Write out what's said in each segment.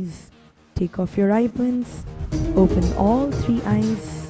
eyes. Take off your eyepins. Open all three eyes.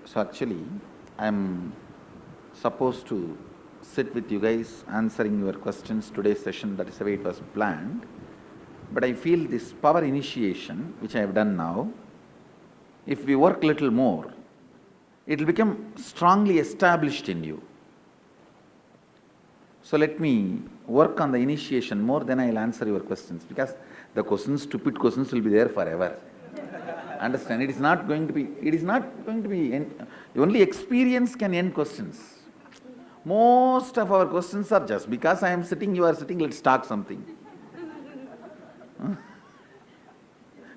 So actually, I'm supposed to sit with you guys answering your questions today's session, that is the way it was planned. But I feel this power initiation, which I have done now, if we work little more, it will become strongly established in you. So let me work on the initiation more, then I will answer your questions, because the questions, stupid questions, will be there forever. Understand? It is not going to be, only experience can end questions. Most of our questions are just because I am sitting, you are sitting, let's talk something.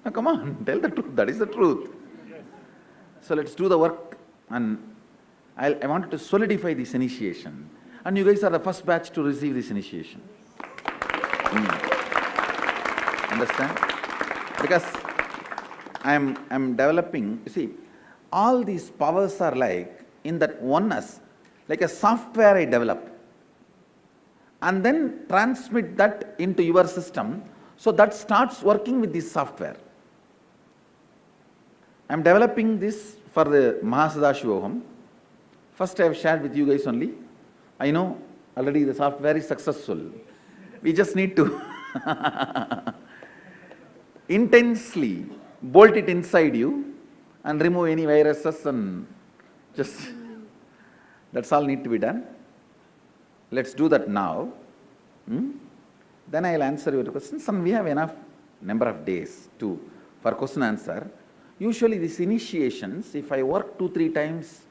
Now come on, tell the truth, that is the truth. So let's do the work, and I wanted to solidify this initiation. And you guys are the first batch to receive this initiation. Understand? Because I'm developing, you see, all these powers are like in that oneness, like a software I develop, and then transmit that into your system, so that starts working with this software. I'm developing this for the Mahasadashivoham. First I have shared with you guys only. I know already the software is successful. We just need to intensely bolt it inside you and remove any viruses, and just that's all need to be done. Let's do that now. Then I'll answer your questions, and we have enough number of days for question answer. Usually these initiations, if I work 2-3 times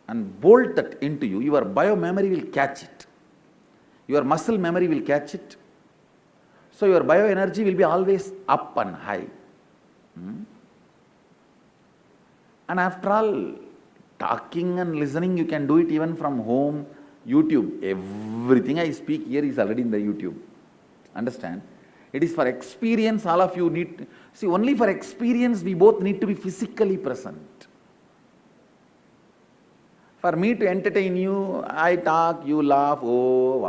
and bolt that into you, your bio memory will catch it. Your muscle memory will catch it. So your bio energy will be always up and high. And after all, talking and listening, you can do it even from home, YouTube. Everything I speak here is already in the YouTube. Understand? It is for experience, all of you need, see, only for experience we both need to be physically present. For me to entertain you, I talk, you laugh, oh.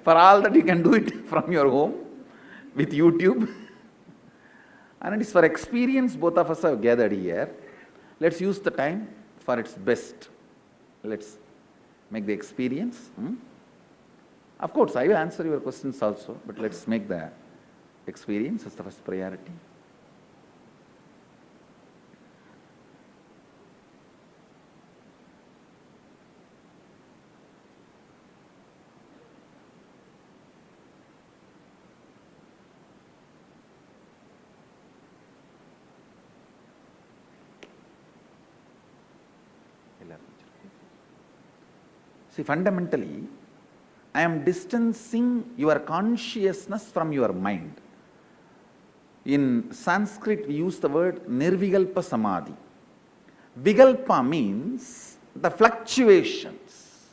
For all that you can do it from your home with YouTube. And it is for experience both of us have gathered here. Let's use the time for its best. Let's make the experience. Of course, I will answer your questions also, but let's make the experience as the first priority. See, fundamentally, I am distancing your consciousness from your mind. In Sanskrit, we use the word Nirvikalpa Samadhi. Vikalpa means the fluctuations,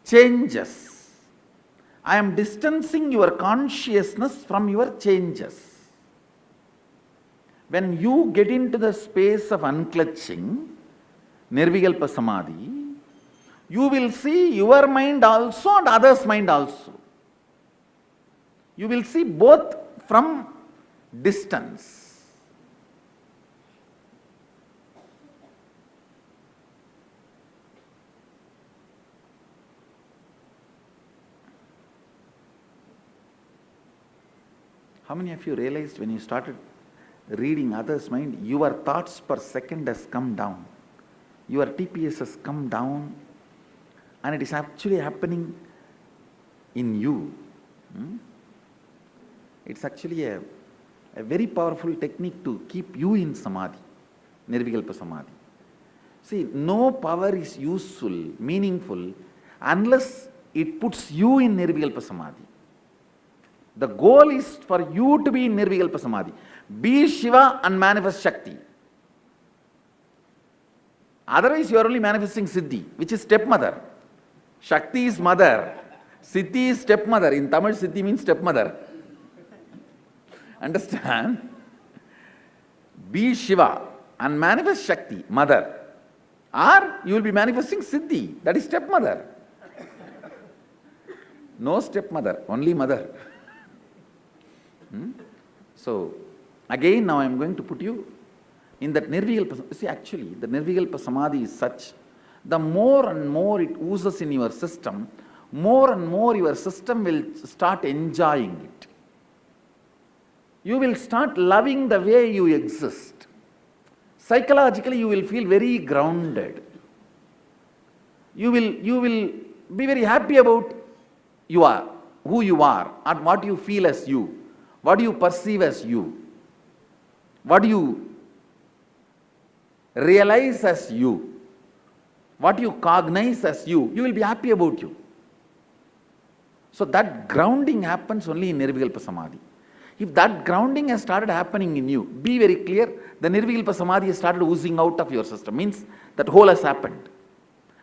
changes. I am distancing your consciousness from your changes. When you get into the space of unclutching, Nirvikalpa Samadhi, you will see your mind also and others' mind also. You will see both from distance. How many of you realized when you started reading others' mind, your thoughts per second has come down, your TPS has come down, and it is actually happening in you. It's actually a very powerful technique to keep you in samadhi, Nirvikalpa Samadhi. See, no power is useful, meaningful, unless it puts you in Nirvikalpa Samadhi. The goal is for you to be in Nirvikalpa Samadhi. Be Shiva and manifest Shakti. Otherwise, you are only manifesting Siddhi, which is stepmother. Shakti is mother. Siddhi is stepmother. In Tamil, Siddhi means stepmother. Understand? Be Shiva and manifest Shakti, mother. Or you will be manifesting Siddhi, that is stepmother. No stepmother, only mother. So, again now I am going to put you in that Nirvikalpa. See, actually, the Nirvikalpa Samadhi is such, the more and more it oozes in your system, more and more your system will start enjoying it. You will start loving the way you exist. Psychologically, you will feel very grounded. You will be very happy about who you are, and what you feel as you, what you perceive as you, what you realize as you, what you cognize as you will be happy about you. So that grounding happens only in Nirvikalpa Samadhi. If that grounding has started happening in you, be very clear, the Nirvikalpa Samadhi has started oozing out of your system, means that whole has happened.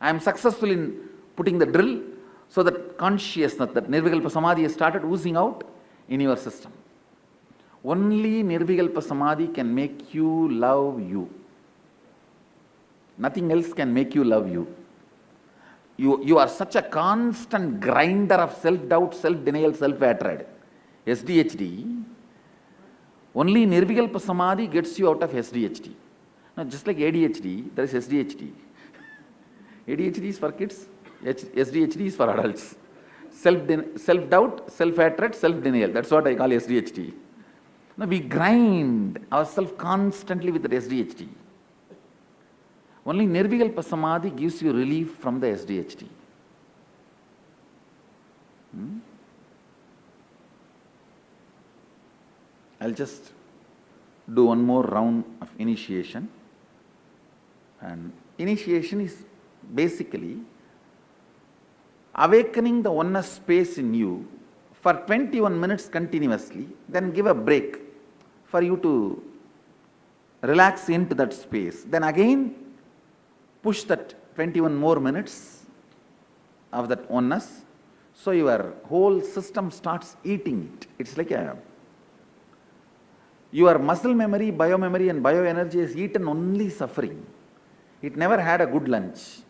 I am successful in putting the drill, so that consciousness, that Nirvikalpa Samadhi has started oozing out in your system. Only Nirvikalpa Samadhi can make you love you. Nothing else can make you love you. You are such a constant grinder of self-doubt, self-denial, self-hatred. SDHD, only Nirvikalpa Samadhi gets you out of SDHD. Now, just like ADHD, there is SDHD. ADHD is for kids, SDHD is for adults. Self-doubt, self-hatred, self-denial. That's what I call SDHD. Now, we grind ourselves constantly with the SDHD. Only Nirvikalpa Samadhi gives you relief from the SDHD. I'll just do one more round of initiation. And initiation is basically awakening the oneness space in you for 21 minutes continuously, then give a break for you to relax into that space. Then again, push that 21 more minutes of that oneness, so your whole system starts eating it. It's like your muscle memory, biomemory and bioenergy has eaten only suffering. It never had a good lunch.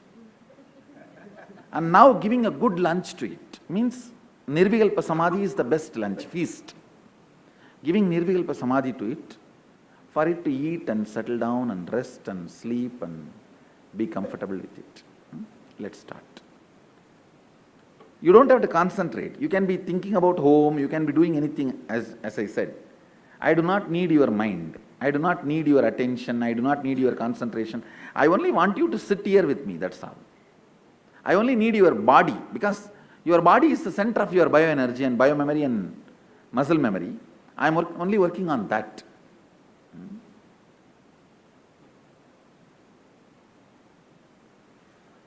And now giving a good lunch to it means Nirvikalpa Samadhi is the best lunch, feast. Giving Nirvikalpa Samadhi to it, for it to eat and settle down and rest and sleep and be comfortable with it. Let's start. You don't have to concentrate. You can be thinking about home, you can be doing anything, as I said. I do not need your mind. I do not need your attention. I do not need your concentration. I only want you to sit here with me, that's all. I only need your body, because your body is the center of your bioenergy and biomemory and muscle memory. I am only working on that.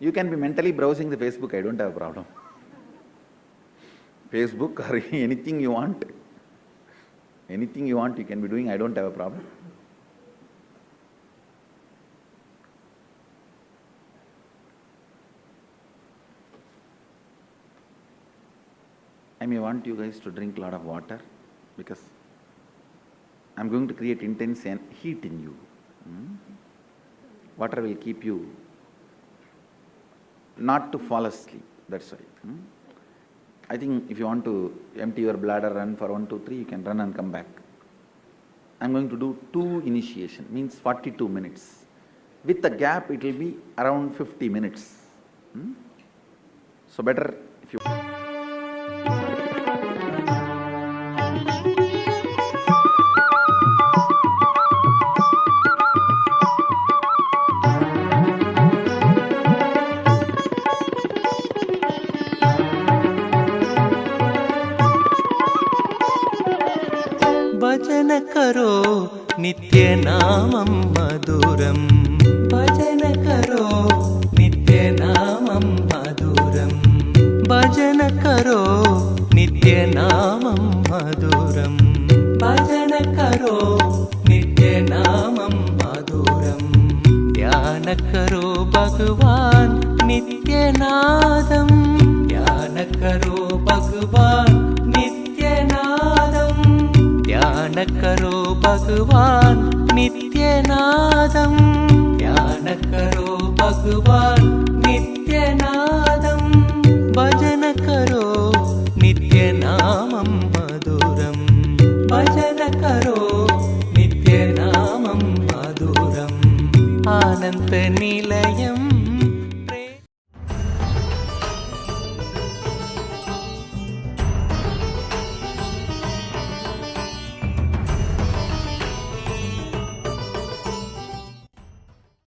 You can be mentally browsing the Facebook, I don't have a problem. Facebook or anything you want. Anything you want, you can be doing, I don't have a problem. I may want you guys to drink a lot of water, because I'm going to create intense heat in you. Water will keep you not to fall asleep, that's why. I think if you want to empty your bladder, run for 1, 2, 3, you can run and come back. I'm going to do 2 initiation, means 42 minutes. With the gap, it will be around 50 minutes. So better if you... भजन करो नित्य नामं मधुरं भजन करो नित्य नामं मधुरं भजन करो नित्य नामं मधुरं भजन करो नित्य नामं मधुरं ध्यान करो भगवान नित्य नादं ध्यान करो भगवान नित्य नादं ध्यान करो भगवान नित्य नादं ध्यान करो भगवान नित्य नादं भजन करो नित्य नामं मधुरं भजन करो नित्य नामं मधुरम् आनन्द निलयम्